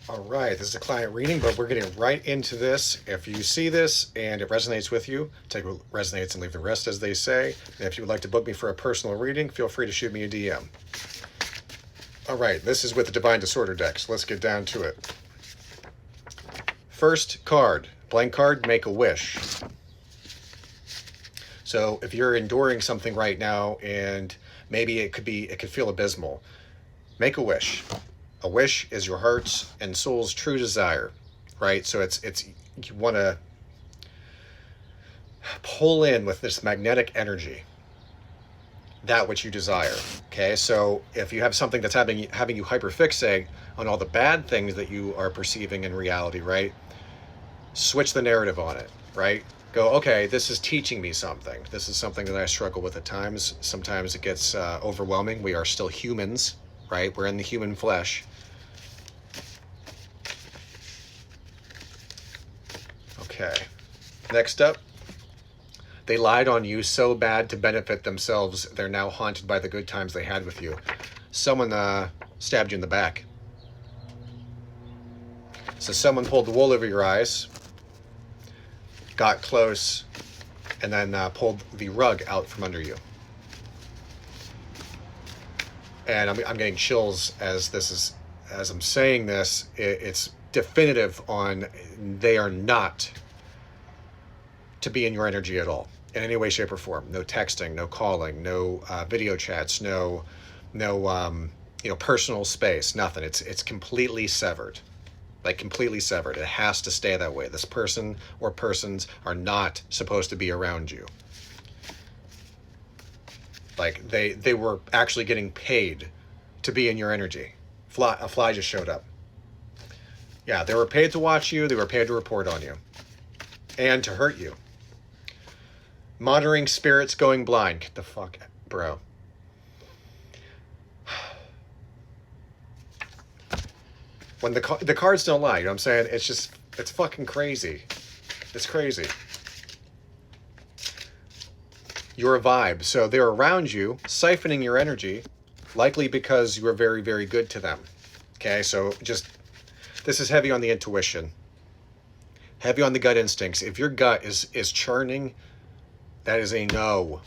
All right, this is a client reading, but we're getting right into this. If you see this and it resonates with you, take what resonates and leave the rest, as they say. And if you would like to book me for a personal reading, feel free to shoot me a DM. All right, this is with the Divine Disorder deck, so let's get down to it. First card, blank card, make a wish. So if you're enduring something right now and maybe it could feel abysmal, make a wish. A wish is your heart's and soul's true desire, right? So it's you want to pull in with this magnetic energy that which you desire. Okay, so if you have something that's having you hyperfixate on all the bad things that you are perceiving in reality, right? Switch the narrative on it, right? Go, okay, this is teaching me something. This is something that I struggle with at times. Sometimes it gets overwhelming. We are still humans, right? We're in the human flesh. Okay. Next up, they lied on you so bad to benefit themselves, they're now haunted by the good times they had with you. Someone stabbed you in the back. So someone pulled the wool over your eyes, got close, and then pulled the rug out from under you. And I'm getting chills as I'm saying this. It's definitive on they are not to be in your energy at all in any way, shape, or form. No texting, no calling, no video chats, no personal space, nothing. It's completely severed. Like completely severed. It has to stay that way. This person or persons are not supposed to be around you. Like they were actually getting paid to be in your energy. A fly just showed up. Yeah, they were paid to watch you. They were paid to report on you. And to hurt you. Monitoring spirits going blind. Get the fuck, bro. When the cards don't lie, you know what I'm saying? It's fucking crazy. It's crazy. You're a vibe. So they're around you, siphoning your energy, likely because you are very, very good to them. Okay, so this is heavy on the intuition. Heavy on the gut instincts. If your gut is churning, that is a no.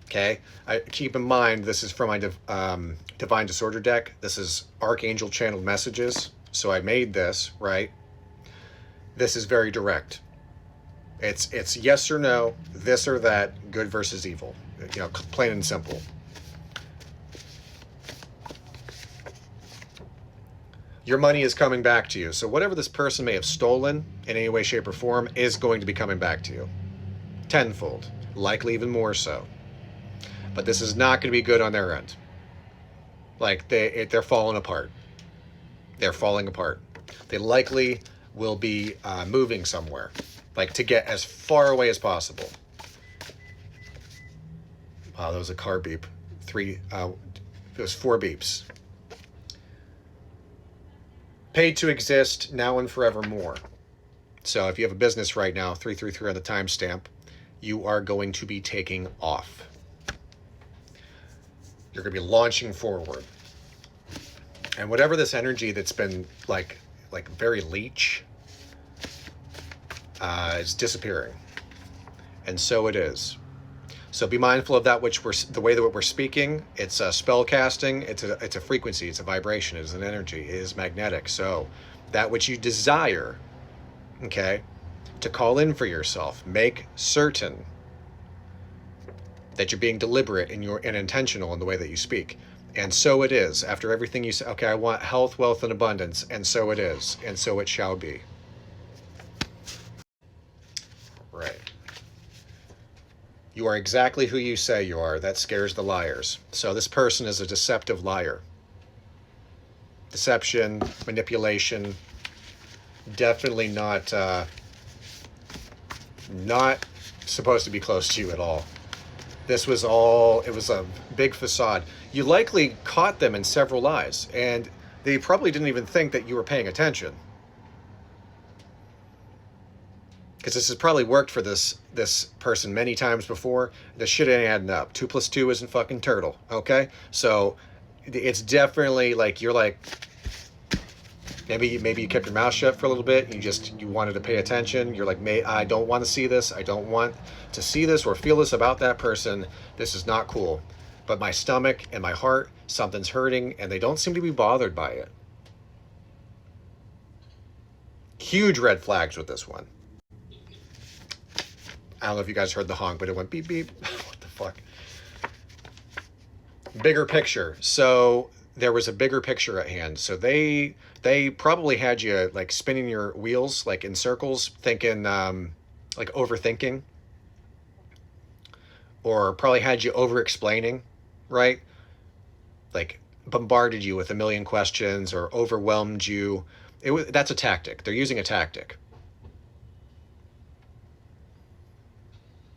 Okay? Keep in mind, this is from my Divine Disorder deck. This is Archangel Channeled Messages. So I made this, right? This is very direct. It's yes or no, this or that, good versus evil. Plain and simple. Your money is coming back to you. So whatever this person may have stolen in any way, shape, or form is going to be coming back to you. Tenfold. Likely even more so. But this is not going to be good on their end. Like, they're falling apart. They're falling apart. They likely will be moving somewhere. Like, to get as far away as possible. Wow, that was a car beep. It was 4 beeps. Paid to exist now and forevermore. So if you have a business right now, 333 on the timestamp, you are going to be taking off. You're going to be launching forward. And whatever this energy that's been like very leech is disappearing. And so it is. So be mindful of that the way that we're speaking. It's a spell casting. It's a frequency. It's a vibration. It's an energy. It is magnetic. So that which you desire, okay, to call in for yourself, make certain that you're being deliberate and intentional in the way that you speak. And so it is. After everything you say, okay, I want health, wealth, and abundance. And so it is. And so it shall be. Right. You are exactly who you say you are. That scares the liars. So this person is a deceptive liar. Deception, manipulation, definitely not supposed to be close to you at all. It was a big facade. You likely caught them in several lies, and they probably didn't even think that you were paying attention. Because this has probably worked for this person many times before. The shit ain't adding up. 2 + 2 isn't fucking turtle, okay? So it's definitely like, you're like, Maybe you kept your mouth shut for a little bit. You wanted to pay attention. You're like, I don't want to see this. I don't want to see this or feel this about that person. This is not cool. But my stomach and my heart, something's hurting, and they don't seem to be bothered by it. Huge red flags with this one. I don't know if you guys heard the honk, but it went beep beep. What the fuck? Bigger picture. So there was a bigger picture at hand. So they probably had you like spinning your wheels like in circles, thinking like overthinking, or probably had you over explaining, right? Like bombarded you with a million questions or overwhelmed you. That's a tactic. They're using a tactic.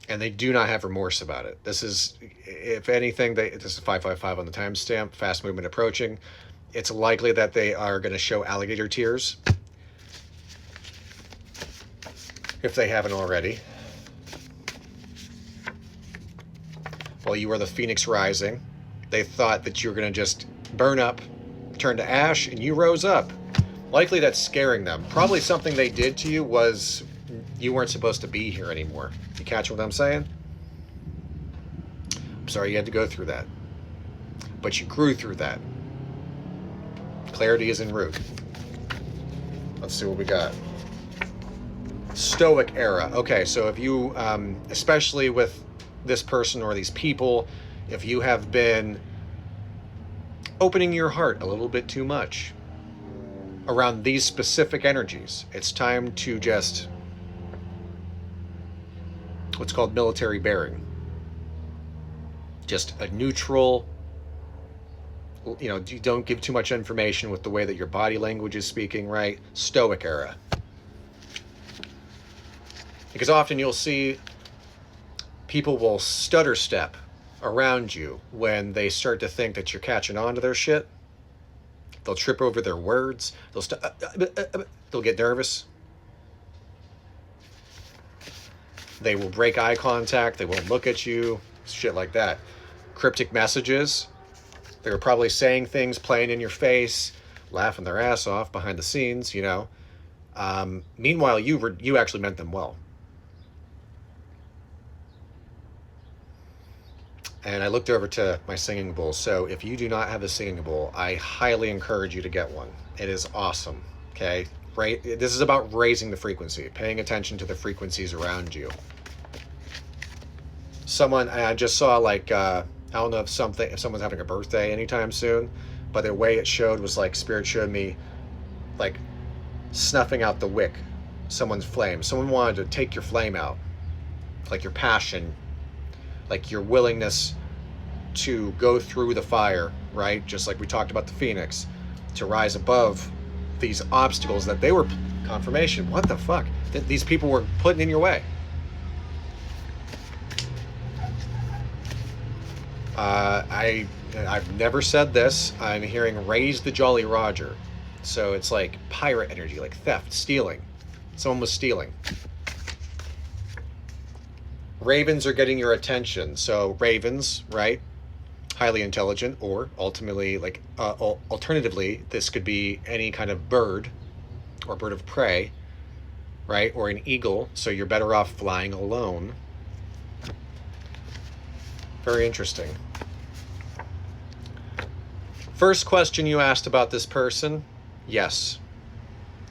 And they do not have remorse about it. This is, if anything, this is 555 on the timestamp, fast movement approaching. It's likely that they are going to show alligator tears, if they haven't already. Well, you are the phoenix rising. They thought that you were going to just burn up, turn to ash, and you rose up. Likely that's scaring them. Probably something they did to you was you weren't supposed to be here anymore. You catch what I'm saying? I'm sorry you had to go through that. But you grew through that. Clarity is en route. Let's see what we got. Stoic era. Okay, so if you, especially with this person or these people, if you have been opening your heart a little bit too much around these specific energies, it's time to just what's called military bearing. Just a neutral, you don't give too much information with the way that your body language is speaking, right? Stoic era. Because often you'll see people will stutter step around you when they start to think that you're catching on to their shit. They'll trip over their words. They'll get nervous. They will break eye contact. They won't look at you. Shit like that. Cryptic messages. They're probably saying things, playing in your face, laughing their ass off behind the scenes, Meanwhile, you actually meant them well. And I looked over to my singing bowl. So if you do not have a singing bowl, I highly encourage you to get one. It is awesome. Okay? Right? This is about raising the frequency, paying attention to the frequencies around you. I just saw I don't know if someone's having a birthday anytime soon, but the way it showed was like Spirit showed me like snuffing out the wick, someone's flame. Someone wanted to take your flame out, like your passion, like your willingness to go through the fire, right? Just like we talked about the phoenix, to rise above these obstacles that they were confirmation. What the fuck? These people were putting in your way. I've never said this. I'm hearing raise the Jolly Roger. So it's like pirate energy, like theft, stealing. Someone was stealing. Ravens are getting your attention. So ravens, right? Highly intelligent, or ultimately, alternatively, this could be any kind of bird or bird of prey, right? Or an eagle. So you're better off flying alone. Very interesting. First question you asked about this person, yes.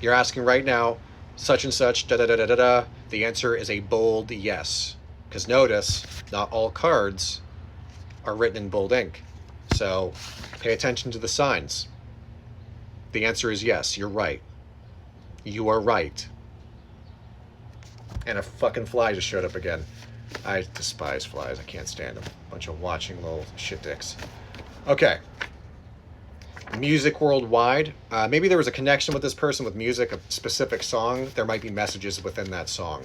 You're asking right now, such and such, da-da-da-da-da-da. The answer is a bold yes. Because notice, not all cards are written in bold ink. So pay attention to the signs. The answer is yes, you're right. You are right. And a fucking fly just showed up again. I despise flies. I can't stand them. Bunch of watching little shit dicks. Okay. Music worldwide. Maybe there was a connection with this person with music, a specific song. There might be messages within that song.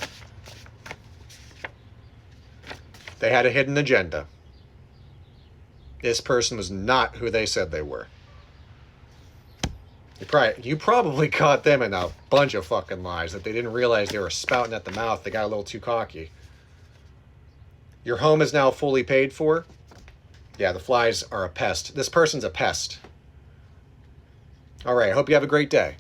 They had a hidden agenda. This person was not who they said they were. You probably caught them in a bunch of fucking lies that they didn't realize they were spouting at the mouth. They got a little too cocky. Your home is now fully paid for. Yeah, the flies are a pest. This person's a pest. All right, I hope you have a great day.